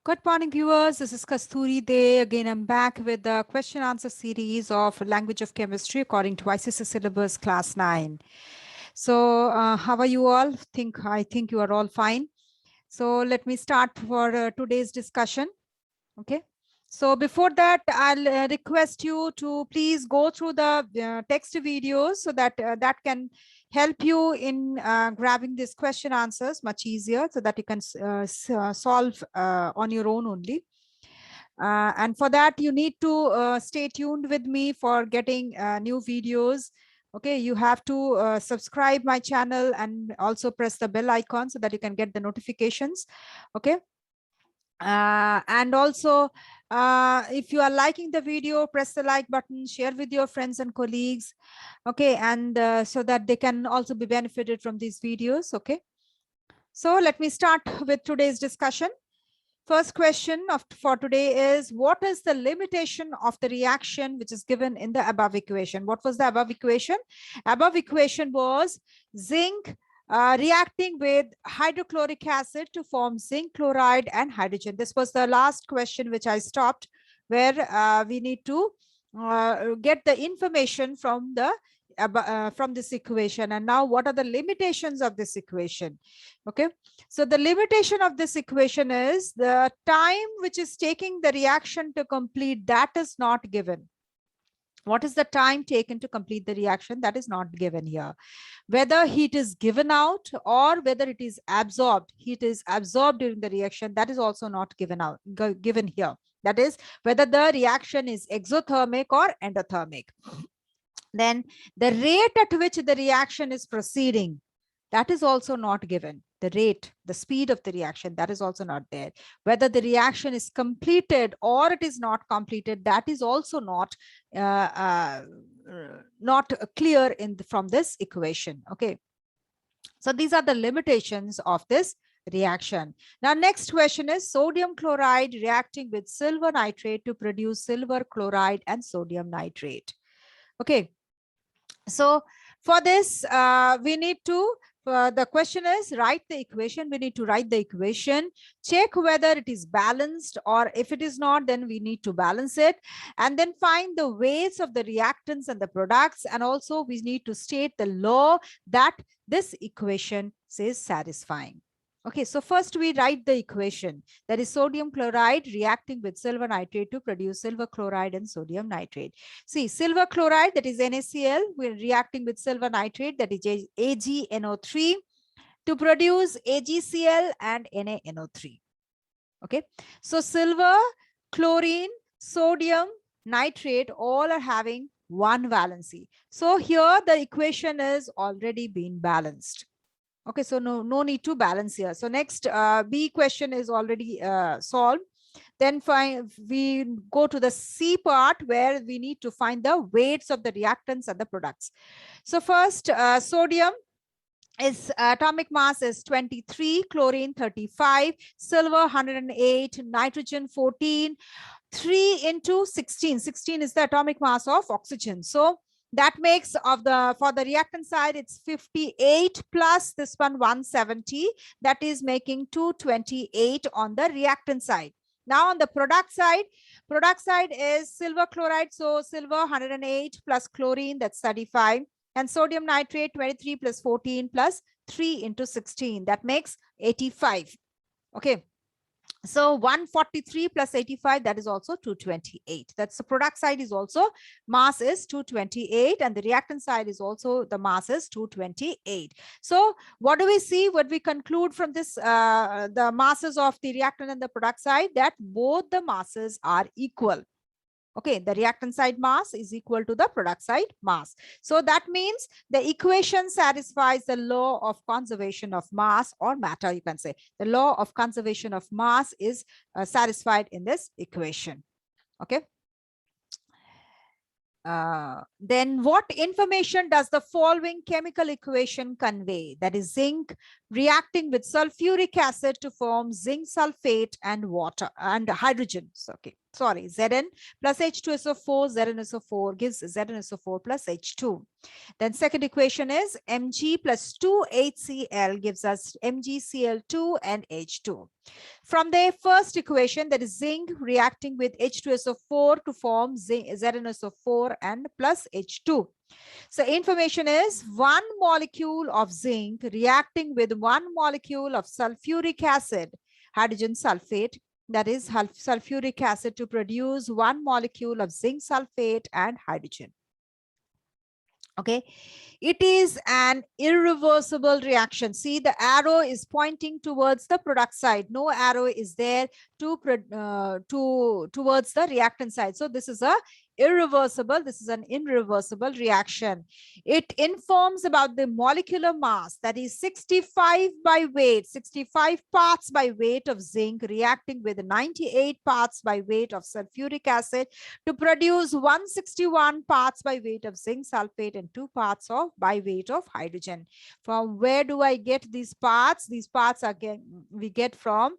Good morning, viewers. This is Kasturi Day. Again, I'm back with the question answer series of Language of Chemistry according to ICSE syllabus class 9. So how are you all? I think you are all fine. So let me start for today's discussion. Okay. So before that, I'll request you to please go through the text videos so that that can help you in grabbing these question answers much easier so that you can solve on your own only. And for that, you need to stay tuned with me for getting new videos. Okay, you have to subscribe my channel and also press the bell icon so that you can get the notifications. Okay. And also, if you are liking the video, press the like button, share with your friends and colleagues. Okay, and so that they can also be benefited from these videos. Okay, so let me start with today's discussion. First question for today is, what is the limitation of the reaction which is given in the above equation? What was the above equation? Above equation was zinc reacting with hydrochloric acid to form zinc chloride and hydrogen. This was the last question which I stopped, where we need to get the information from the from this equation. And now what are the limitations of this equation? Okay, so the limitation of this equation is the time which is taking the reaction to complete, that is not given. What is the time taken to complete the reaction? That is not given here. Whether heat is given out or whether it is absorbed, heat is absorbed during the reaction, that is also not given here. That is whether the reaction is exothermic or endothermic. Then the rate at which the reaction is proceeding, that is also not given. The rate, the speed of the reaction, that is also not there. Whether the reaction is completed or it is not completed, that is also not clear from this equation. Okay, so these are the limitations of this reaction. Now, next question is sodium chloride reacting with silver nitrate to produce silver chloride and sodium nitrate. Okay, so for this, we need to, the question is write the equation. We need to write the equation, check whether it is balanced, or if it is not, then we need to balance it, and then find the weights of the reactants and the products. And also we need to state the law that this equation is satisfying. Okay, so first we write the equation, that is sodium chloride reacting with silver nitrate to produce silver chloride and sodium nitrate. See, silver chloride, that is NaCl, we're reacting with silver nitrate, that is AgNO3, to produce AgCl and NaNO3. Okay, so silver, chlorine, sodium, nitrate, all are having one valency. So here the equation is already been balanced. Okay, so no need to balance here. So next B question is already solved. Then we go to the C part, where we need to find the weights of the reactants and the products. So first, sodium is atomic mass is 23, chlorine 35, silver 108, nitrogen 14, 3 into 16. 16 is the atomic mass of oxygen. So that makes for the reactant side, it's 58 plus this one 170. That is making 228 on the reactant side. Now on the product side is silver chloride. So silver 108 plus chlorine, that's 35. And sodium nitrate 23 plus 14 plus 3 into 16. That makes 85. Okay. So 143 plus 85, that is also 228. That's the product side is also mass is 228, and the reactant side is also the mass is 228. So what do we see? What we conclude from this, the masses of the reactant and the product side, that both the masses are equal. Okay, the reactant side mass is equal to the product side mass. So that means the equation satisfies the law of conservation of mass or matter, you can say. The law of conservation of mass is satisfied in this equation. Okay. Then what information does the following chemical equation convey? That is zinc reacting with sulfuric acid to form zinc sulfate and water and hydrogen. So, okay, sorry, Zn plus H2SO4, ZnSO4 gives ZnSO4 plus H2. Then second equation is Mg plus 2HCl gives us MgCl2 and H2. From the first equation, that is zinc reacting with H2SO4 to form ZnSO4 and plus H2. So information is one molecule of zinc reacting with one molecule of sulfuric acid, hydrogen sulfate, that is sulfuric acid, to produce one molecule of zinc sulfate and hydrogen. Okay, it is an irreversible reaction. See, the arrow is pointing towards the product side. No arrow is there towards the reactant side. So this is a irreversible. This is an irreversible reaction. It informs about the molecular mass, that is 65 by weight, 65 parts by weight of zinc reacting with 98 parts by weight of sulfuric acid to produce 161 parts by weight of zinc sulfate and 2 parts of by weight of hydrogen. From where do I get these parts? These parts are we get from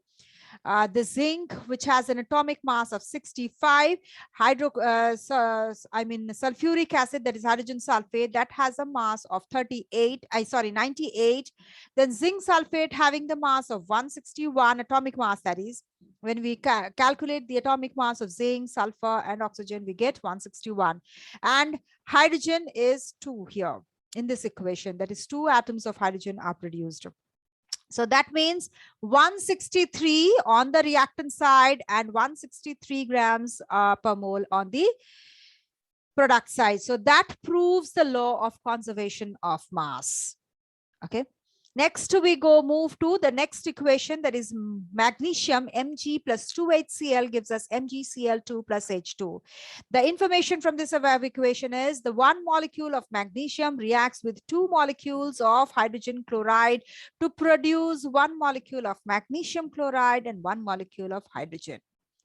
the zinc, which has an atomic mass of 65, sulfuric acid, that is hydrogen sulfate, that has a mass of 98. Then zinc sulfate having the mass of 161 atomic mass, that is when we calculate the atomic mass of zinc, sulfur and oxygen, we get 161. And hydrogen is 2 here in this equation, that is 2 atoms of hydrogen are produced. So that means 163 on the reactant side and 163 grams per mole on the product side. So that proves the law of conservation of mass. Okay. Next, we move to the next equation, that is magnesium. Mg plus 2HCl gives us MgCl2 plus H2. The information from this equation is the one molecule of magnesium reacts with 2 molecules of hydrogen chloride to produce 1 molecule of magnesium chloride and 1 molecule of hydrogen.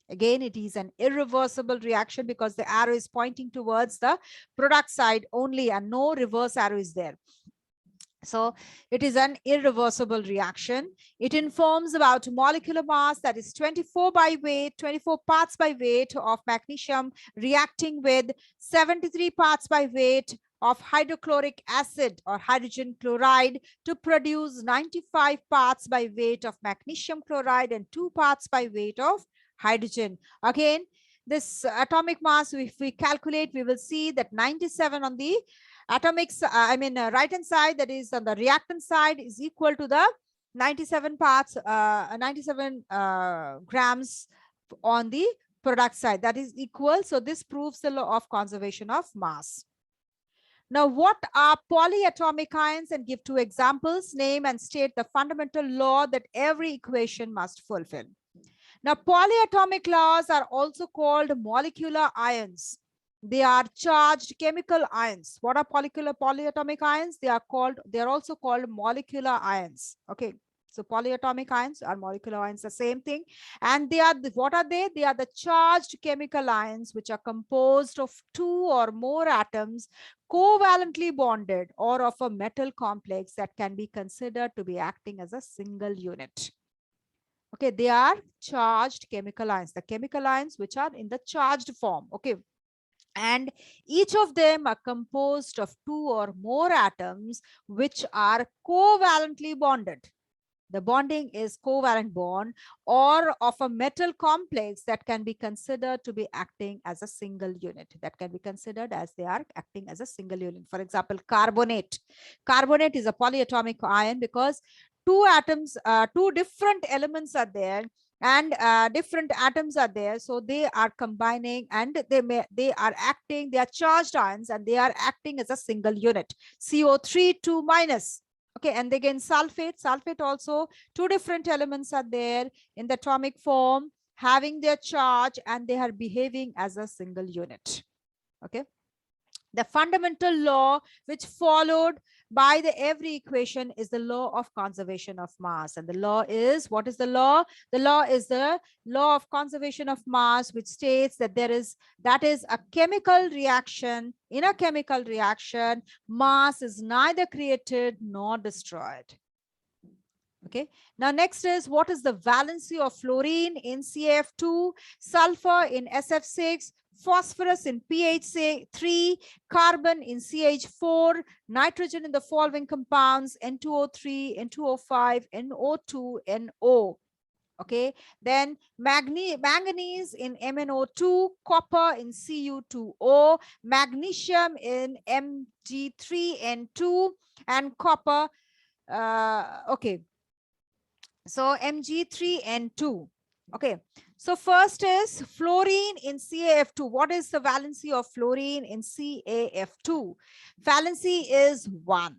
Again, it is an irreversible reaction because the arrow is pointing towards the product side only and no reverse arrow is there. So it is an irreversible reaction. It informs about molecular mass, that is 24 parts by weight of magnesium reacting with 73 parts by weight of hydrochloric acid or hydrogen chloride to produce 95 parts by weight of magnesium chloride and 2 parts by weight of hydrogen. Again, this atomic mass, if we calculate, we will see that 97 on the atomics, right hand side, that is on the reactant side, is equal to the 97 parts, 97 grams on the product side. That is equal. So this proves the law of conservation of mass. Now, what are polyatomic ions? And give 2 examples. Name and state the fundamental law that every equation must fulfill. Now, polyatomic laws are also called molecular ions. They are charged chemical ions. What are polyatomic ions? They are also called molecular ions. Okay. So polyatomic ions are molecular ions, the same thing. And they are, what are they? They are the charged chemical ions which are composed of 2 or more atoms covalently bonded or of a metal complex that can be considered to be acting as a single unit. Okay, they are charged chemical ions, the chemical ions which are in the charged form. Okay. And each of them are composed of 2 or more atoms which are covalently bonded. The bonding is covalent bond or of a metal complex that can be considered to be acting as a single unit. That can be considered as they are acting as a single unit. For example, carbonate. Carbonate is a polyatomic ion because 2 atoms, 2 different elements are there and different atoms are there. So they are combining and they are charged ions and they are acting as a single unit. CO3 2 minus. Okay, and again sulfate also 2 different elements are there in the atomic form having their charge and they are behaving as a single unit. Okay. The fundamental law which followed by every equation is the law of conservation of mass. And the law is, what is the law? The law is the law of conservation of mass, which states that that is a chemical reaction. In a chemical reaction, mass is neither created nor destroyed. Okay. Now, next is what is the valency of fluorine in CaF2, sulfur in SF6, phosphorus in PH3, carbon in CH4, nitrogen in the following compounds N2O3, N2O5, NO2, NO. Okay, then manganese in MnO2, copper in Cu2O, magnesium in Mg3N2, and copper. Okay, so Mg3N2. Okay, so first is fluorine in CaF2. What is the valency of fluorine in CaF2? Valency is 1.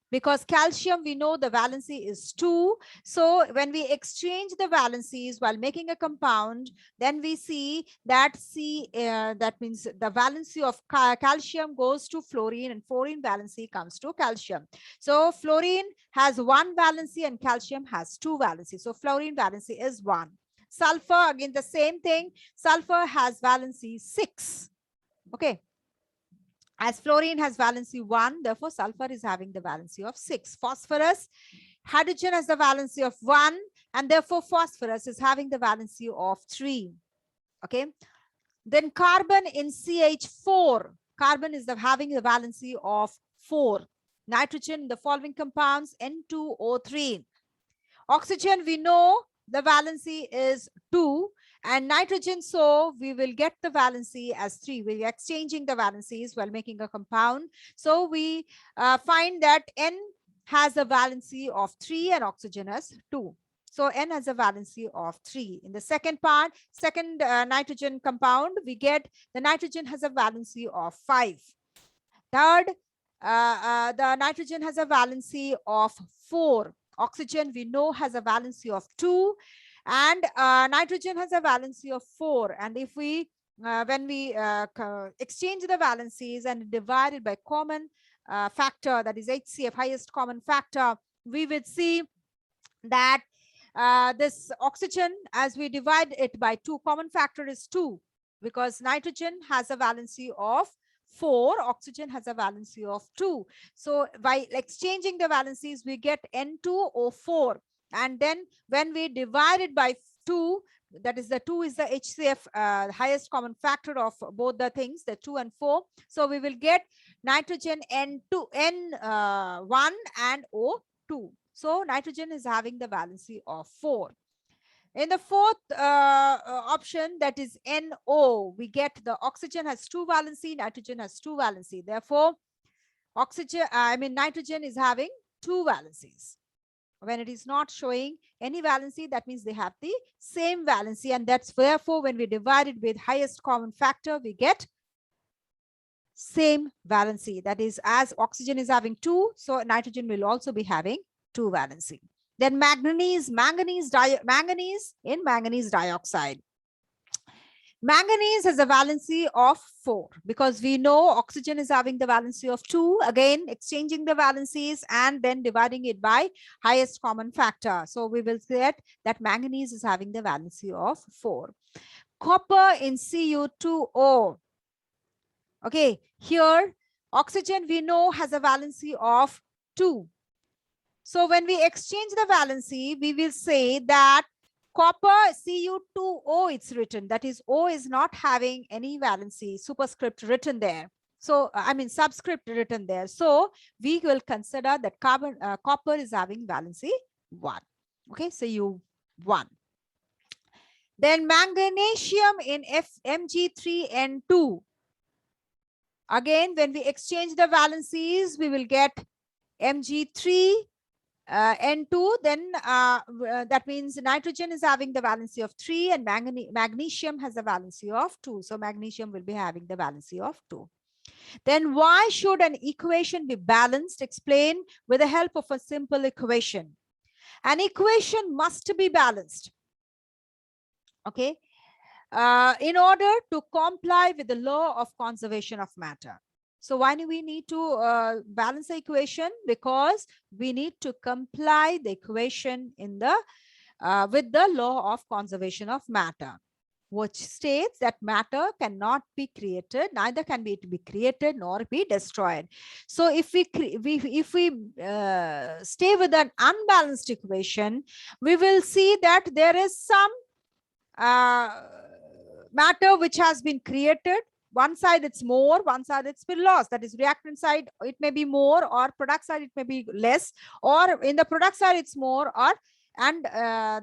Because calcium, we know the valency is 2. So when we exchange the valencies while making a compound, then we see that that means the valency of calcium goes to fluorine and fluorine valency comes to calcium. So fluorine has 1 valency and calcium has 2 valency. So fluorine valency is 1. Sulfur, again the same thing. Sulfur has valency 6. Okay. As fluorine has valency 1, therefore sulfur is having the valency of 6. Phosphorus, hydrogen has the valency of 1, and therefore phosphorus is having the valency of 3. Okay. Then carbon in CH4, carbon is having the valency of 4. Nitrogen in the following compounds N2O3. Oxygen, we know the valency is 2, and nitrogen, so we will get the valency as 3. We're exchanging the valencies while making a compound. So we find that N has a valency of 3 and oxygen has 2. So N has a valency of 3. In the second part, second nitrogen compound, we get the nitrogen has a valency of 5. Third, the nitrogen has a valency of 4. Oxygen, we know, has a valency of 2, and nitrogen has a valency of 4. And if we, when we exchange the valencies and divide it by common factor, that is HCF, highest common factor, we would see that this oxygen, as we divide it by 2, common factor is 2, because nitrogen has a valency of 4, oxygen has a valency of 2. So by exchanging the valencies, we get N2O4. And then when we divide it by 2, that is the 2 is the HCF highest common factor of both the things, the 2 and 4. So we will get nitrogen N2, N1 and O2. So nitrogen is having the valency of 4. In the fourth option, that is NO, we get the oxygen has 2 valency, nitrogen has 2 valency. Therefore, nitrogen is having 2 valencies. When it is not showing any valency, that means they have the same valency, and that's therefore when we divide it with highest common factor, we get same valency. That is, as oxygen is having 2, so nitrogen will also be having 2 valency. Then manganese in manganese dioxide. Manganese has a valency of 4, because we know oxygen is having the valency of 2. Again, exchanging the valencies and then dividing it by highest common factor. So we will get that manganese is having the valency of 4. Copper in Cu2O. Okay, here oxygen we know has a valency of 2. So when we exchange the valency, we will say that copper Cu2O, it's written. That is, O is not having any valency, superscript written there. So, subscript written there. So we will consider that copper is having valency 1. Okay, so Cu1. Then magnesium in Mg3N2. Again, when we exchange the valencies, we will get Mg3 N2, then that means nitrogen is having the valency of 3 and magnesium has a valency of 2. So magnesium will be having the valency of 2. Then why should an equation be balanced? Explain with the help of a simple equation. An equation must be balanced. Okay. In order to comply with the law of conservation of matter. So why do we need to balance the equation? Because we need to comply the equation in the with the law of conservation of matter. which states that matter cannot be created, neither can be it be created nor be destroyed. So if we stay with an unbalanced equation, we will see that there is some matter which has been created. One side it's more, one side it's been lost. That is, reactant side it may be more, or product side it may be less, or in the product side it's more, or and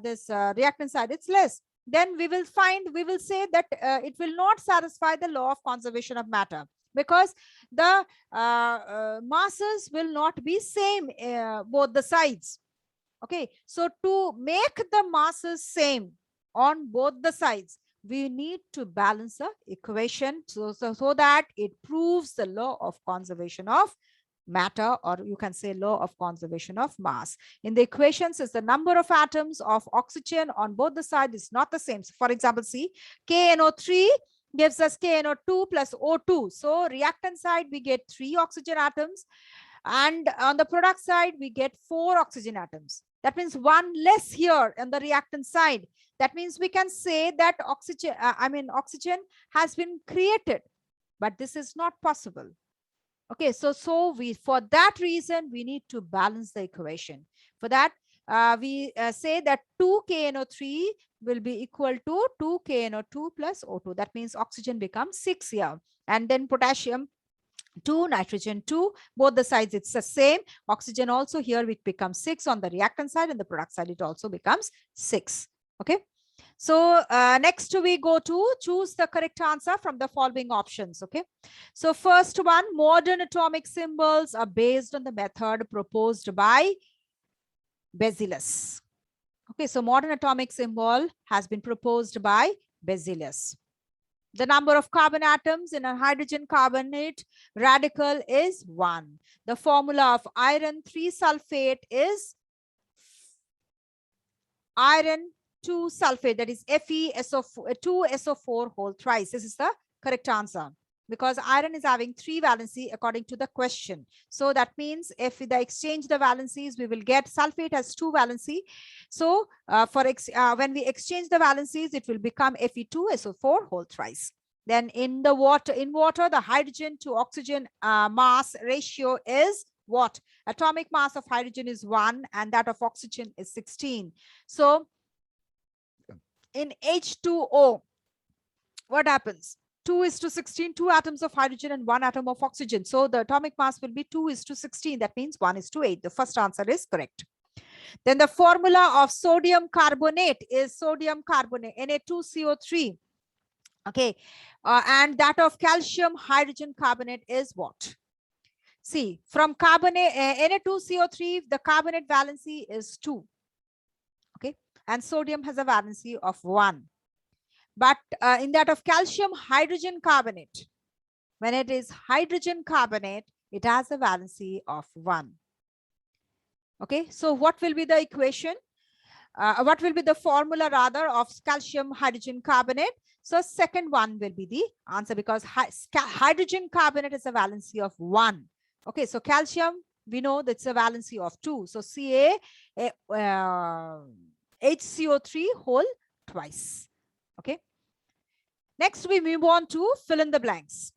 this reactant side it's less. Then we will say that it will not satisfy the law of conservation of matter, because the masses will not be same both the sides. Okay, so to make the masses same on both the sides, we need to balance the equation so that it proves the law of conservation of matter, or you can say law of conservation of mass. In the equations, is the number of atoms of oxygen on both the sides is not the same. So for example, see, KNO3 gives us KNO2 plus O2. So reactant side, we get 3 oxygen atoms, and on the product side, we get 4 oxygen atoms. That means 1 less here on the reactant side. That means we can say that oxygen has been created, but this is not possible. Okay, so we, for that reason, we need to balance the equation. For that, we say that 2KNO3 will be equal to 2KNO2 plus O2. That means oxygen becomes 6 here, and then potassium 2, nitrogen 2, both the sides it's the same. Oxygen also here it becomes 6 on the reactant side, and the product side it also becomes 6. Okay, so next we go to choose the correct answer from the following options. Okay, so first one, modern atomic symbols are based on the method proposed by Berzelius. Okay, so modern atomic symbol has been proposed by Berzelius. The number of carbon atoms in a hydrogen carbonate radical is 1. The formula of iron 3 sulfate is iron 2 sulfate, that is FeSO2SO4 whole thrice. This is the correct answer, because iron is having 3 valency according to the question. So that means if we exchange the valencies, we will get sulfate has 2 valency. So when we exchange the valencies, it will become Fe2SO4 whole thrice. Then in the water, the hydrogen to oxygen mass ratio is what? Atomic mass of hydrogen is 1 and that of oxygen is 16. So in H2O, what happens? 2:16, 2 atoms of hydrogen and 1 atom of oxygen. So the atomic mass will be 2:16. That means 1:8. The first answer is correct. Then the formula of sodium carbonate is sodium carbonate, Na2CO3. Okay, and that of calcium hydrogen carbonate is what? See, from carbonate Na2CO3, the carbonate valency is 2. Okay, and sodium has a valency of 1. But in that of calcium hydrogen carbonate, when it is hydrogen carbonate, it has a valency of 1. Okay, so what will be the equation? What will be the formula rather of calcium hydrogen carbonate? So second one will be the answer, because hydrogen carbonate is a valency of 1. Okay, so calcium, we know that's a valency of 2. So HCO3 whole twice. Okay. Next, we move on to fill in the blanks.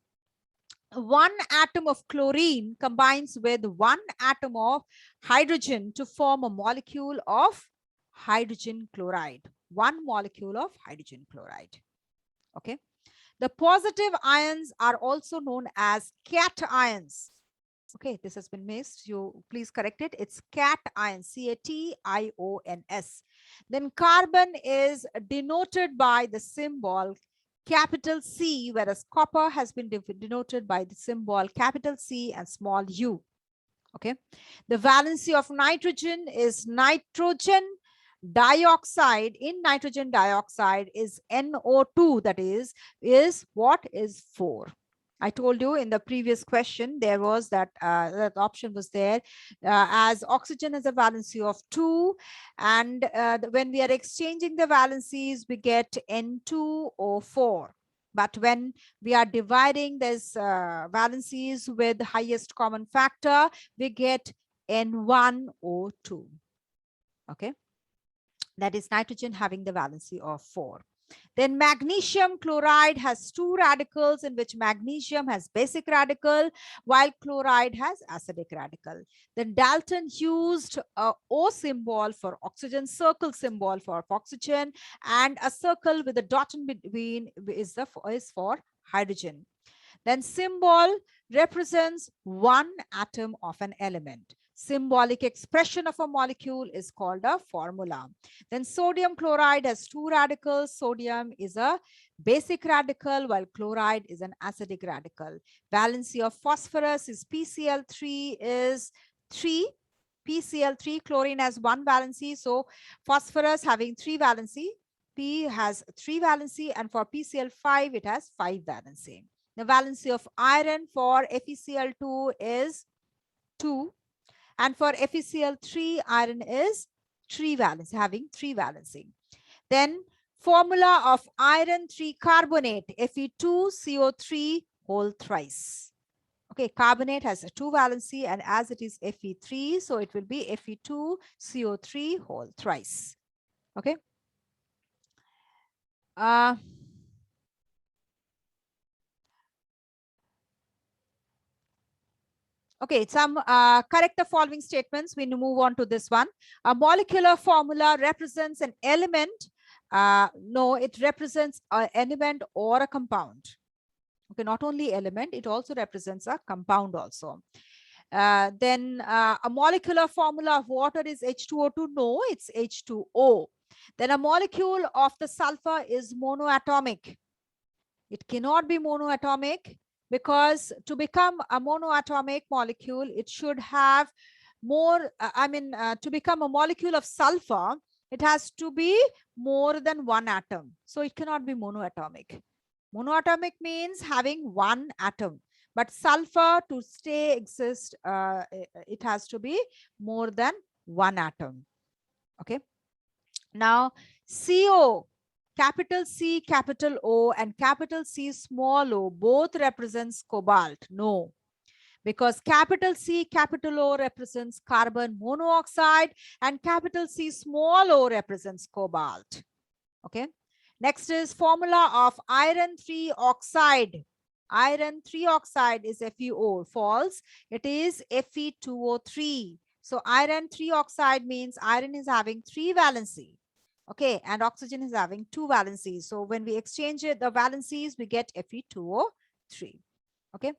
1 atom of chlorine combines with 1 atom of hydrogen to form a molecule of hydrogen chloride. 1 molecule of hydrogen chloride. Okay. The positive ions are also known as cations. Okay, this has been missed. You please correct it. It's cation, CATIONS. Then carbon is denoted by the symbol capital C, whereas copper has been denoted by the symbol capital C and small u. Okay. The valency of nitrogen is nitrogen dioxide. In nitrogen dioxide is NO2, that is what is 4. I told you in the previous question, there was that option was there, as oxygen has a valency of 2. And when we are exchanging the valencies, we get N2O4. But when we are dividing this valencies with highest common factor, we get N1O2. Okay. That is nitrogen having the valency of 4. Then magnesium chloride has two radicals, in which magnesium has basic radical while chloride has acidic radical. Then Dalton used a O symbol for oxygen, circle symbol for oxygen, and a circle with a dot in between is for hydrogen. Then symbol represents one atom of an element. Symbolic expression of a molecule is called a formula. Then sodium chloride has two radicals. Sodium is a basic radical while chloride is an acidic radical. Valency of phosphorus is PCl3 is 3. PCl3, chlorine has one valency. So phosphorus having three valency. P has three valency, and for PCl5, it has five valency. The valency of iron for FeCl2 is 2. And for FeCl3, iron is 3 valency, having 3 valency. Then formula of iron 3 carbonate, Fe2CO3 whole thrice. Okay, carbonate has a 2 valency, and as it is Fe3, so it will be Fe2CO3 whole thrice. Okay. Okay, correct the following statements. We move on to this one. A molecular formula represents an element. No, it represents an element or a compound. Okay, not only element, it also represents a compound also. Then a molecular formula of water is H2O2. No, it's H2O. Then a molecule of the sulfur is monoatomic. It cannot be monoatomic, because to become a monoatomic molecule, it should have more, to become a molecule of sulfur, it has to be more than one atom. So it cannot be monoatomic. Monoatomic means having one atom. But sulfur, to stay exist, it has to be more than one atom. Okay. Now, CO, capital C, capital O, and capital C, small o, both represents cobalt. No, because capital C, capital O represents carbon monoxide, and capital C, small o represents cobalt. Okay. Next is formula of iron 3 oxide. Iron 3 oxide is FeO. False. It is Fe2O3. So iron 3 oxide means iron is having 3 valency. Okay, and oxygen is having 2 valencies. So when we exchange it, the valencies, we get Fe2O3. Okay,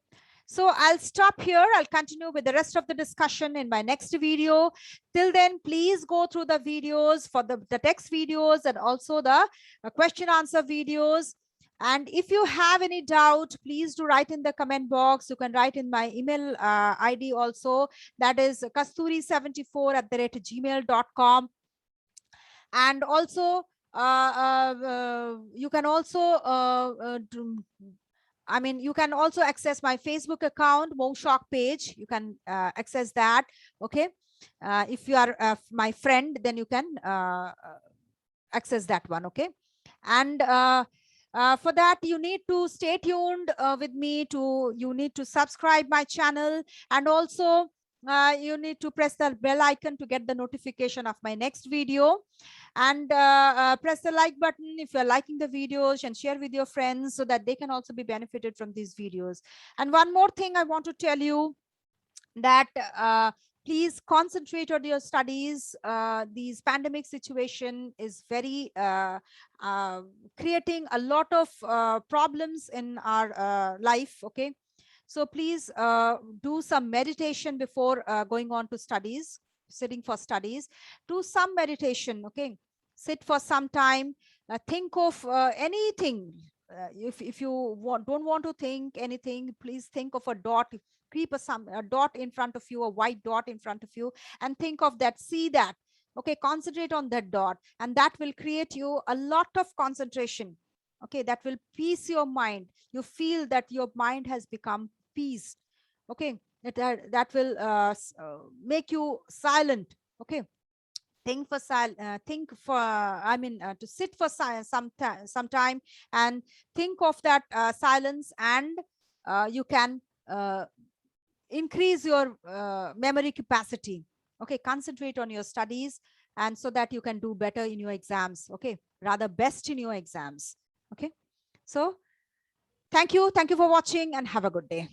so I'll stop here. I'll continue with the rest of the discussion in my next video. Till then, please go through the videos for the text videos and also the question answer videos. And if you have any doubt, please do write in the comment box. You can write in my email ID also. That is kasturi74@gmail.com. And also, you can also, you can also access my Facebook account, Moshock page. You can access that. Okay. If you are my friend, then you can access that one. Okay. And for that, you need to stay tuned with me. You need to subscribe my channel, and also you need to press the bell icon to get the notification of my next video. And press the like button if you're liking the videos, and share with your friends so that they can also be benefited from these videos. And one more thing I want to tell you, that please concentrate on your studies. These pandemic situation is very creating a lot of problems in our life. Okay, so please do some meditation before going on to studies, sitting for studies. Do some meditation. Okay, sit for some time, think of anything. If you don't want to think anything, please think of a dot. Keep a dot in front of you, a white dot in front of you, and think of that, see that. Okay, concentrate on that dot, and that will create you a lot of concentration. Okay, that will peace your mind. You feel that your mind has become peace. Okay, that will make you silent. Okay, to sit for some time and think of that silence, and you can increase your memory capacity. Okay, concentrate on your studies, and so that you can do better in your exams. Okay, rather best in your exams. Okay, so thank you for watching and have a good day.